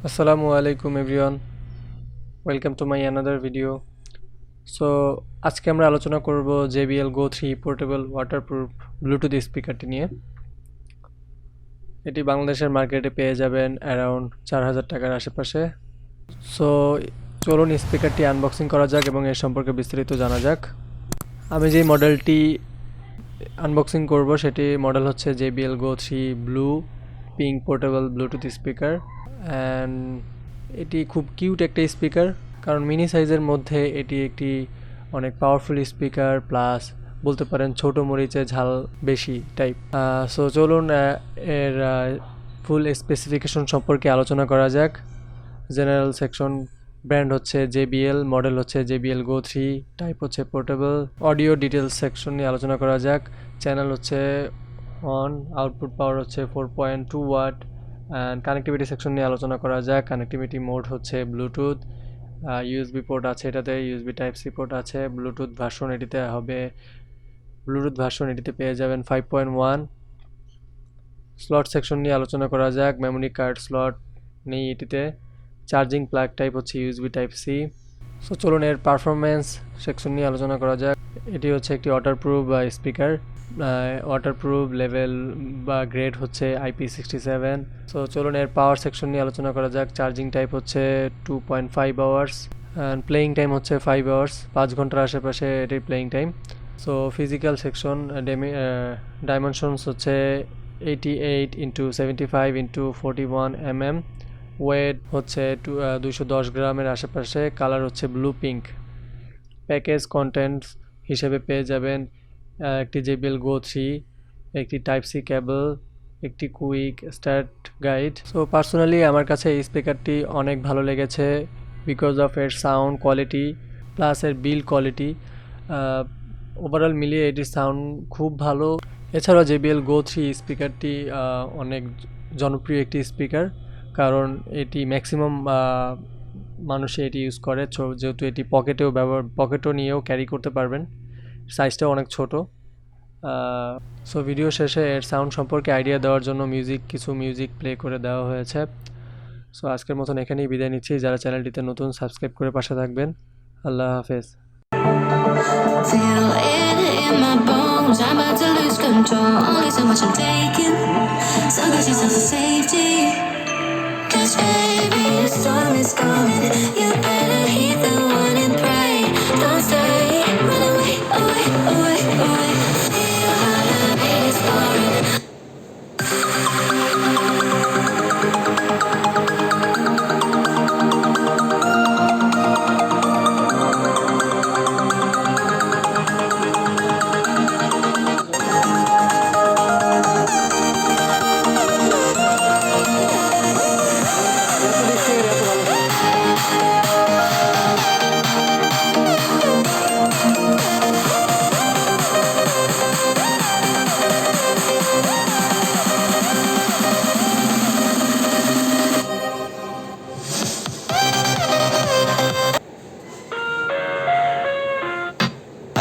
Assalamu alaikum everyone, welcome to my another video. So আজকে আমরা আলোচনা করব JBL Go 3 portable waterproof bluetooth স্পিকারটি নিয়ে। এটি বাংলাদেশের মার্কেটে পেয়ে যাবেন অ্যারাউন্ড 4000 টাকার আশেপাশে। সো চলুন স্পিকারটি আনবক্সিং করা যাক এবং এর সম্পর্কে বিস্তারিত জানা যাক। আমি যে মডেলটি আনবক্সিং করব সেটি মডেল হচ্ছে JBL Go 3 blue pink portable Bluetooth speaker. And এটি খুব কিউট একটা স্পিকার, কারণ মিনি সাইজের মধ্যে এটি একটি অনেক পাওয়ারফুল স্পিকার, প্লাস বলতে পারেন ছোটো মরিচে ঝাল বেশি টাইপ। সো চলুন এর ফুল স্পেসিফিকেশন সম্পর্কে আলোচনা করা যাক। জেনারেল সেকশন, ব্র্যান্ড হচ্ছে JBL, মডেল হচ্ছে JBL Go 3, টাইপ হচ্ছে পোর্টেবল। অডিও ডিটেলস সেকশন নিয়ে আলোচনা করা যাক। চ্যানেল হচ্ছে অন, আউটপুট পাওয়ার হচ্ছে 4.2 ওয়াট। অ্যান্ড কানেক্টিভিটি সেকশন নিয়ে আলোচনা করা যাক। কানেক্টিভিটি মোড হচ্ছে ব্লুটুথ, ইউএসবি পোর্ট আছে, এটাতে ইউএসবি টাইপ সি পোর্ট আছে। ব্লুটুথ ভার্সন এটিতে পেয়ে যাবেন 5.1। স্লট সেকশন নিয়ে আলোচনা করা যাক। মেমোরি কার্ড স্লট নেই এটিতে। চার্জিং প্লাগ টাইপ হচ্ছে ইউএসবি টাইপ সি। সো চলুন এর পারফরমেন্স সেকশন নিয়ে আলোচনা করা যাক। এটি হচ্ছে একটি ওয়াটারপ্রুফ স্পিকার। ওয়াটারপ্রুফ লেভেল বা গ্রেড হচ্ছে IP67। সো চলুন এর পাওয়ার সেকশন নিয়ে আলোচনা করা যাক। চার্জিং টাইপ হচ্ছে 2.5 আওয়ার্স অ্যান্ড প্লেয়িং টাইম হচ্ছে 5 আওয়ার্স, 5 ঘন্টার আশেপাশে এটির playing time. So physical section, dimensions হচ্ছে 88x75x41 mm, ওয়েট হচ্ছে 210 গ্রামের আশেপাশে। কালার হচ্ছে ব্লু পিঙ্ক। প্যাকেজ কন্টেন্টস হিসেবে পেয়ে যাবেন একটি JBL Go 3, একটি টাইপ সি কেবল, একটি quick start guide. So personally আমার কাছে এই স্পিকারটি অনেক ভালো লেগেছে বিকজ অফ এর সাউন্ড কোয়ালিটি প্লাস এর বিল্ড কোয়ালিটি। ওভারঅল মিলিয়ে এটির সাউন্ড খুব ভালো। এছাড়াও JBL Go 3 স্পিকারটি অনেক জনপ্রিয় একটি স্পিকার, কারণ এটি ম্যাক্সিমাম মানুষে এটি ইউজ করে, যেহেতু এটি পকেটও নিয়েও ক্যারি করতে পারবেন। সাইজটাও অনেক ছোট। সো ভিডিও শেষে এর সাউন্ড সম্পর্কে আইডিয়া দেওয়ার জন্য কিছু মিউজিক প্লে করে দেওয়া হয়েছে। সো আজকের মতন এখানেই বিদায় নিচ্ছি। যারা চ্যানেলটিতে নতুন, সাবস্ক্রাইব করে পাশে থাকবেন। আল্লাহ হাফেজ। Feel it in my bones, I'm about to lose control. Only so much I'm taking, so get yourself to safety. 'Cause baby, the storm is coming. You better heed the warning, pray. Don't stay, run away, away, away, away. Feel how the beat is pouring.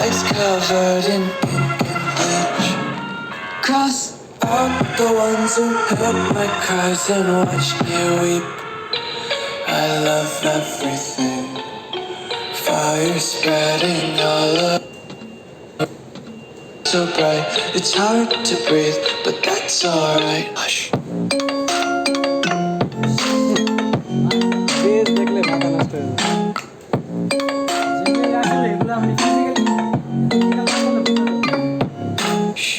It's covered in ink and bleach. Cross out the ones who heard my cries and watched me weep. I love everything. Fire spreading all up, so bright. It's hard to breathe, but that's alright. Hush. Shh.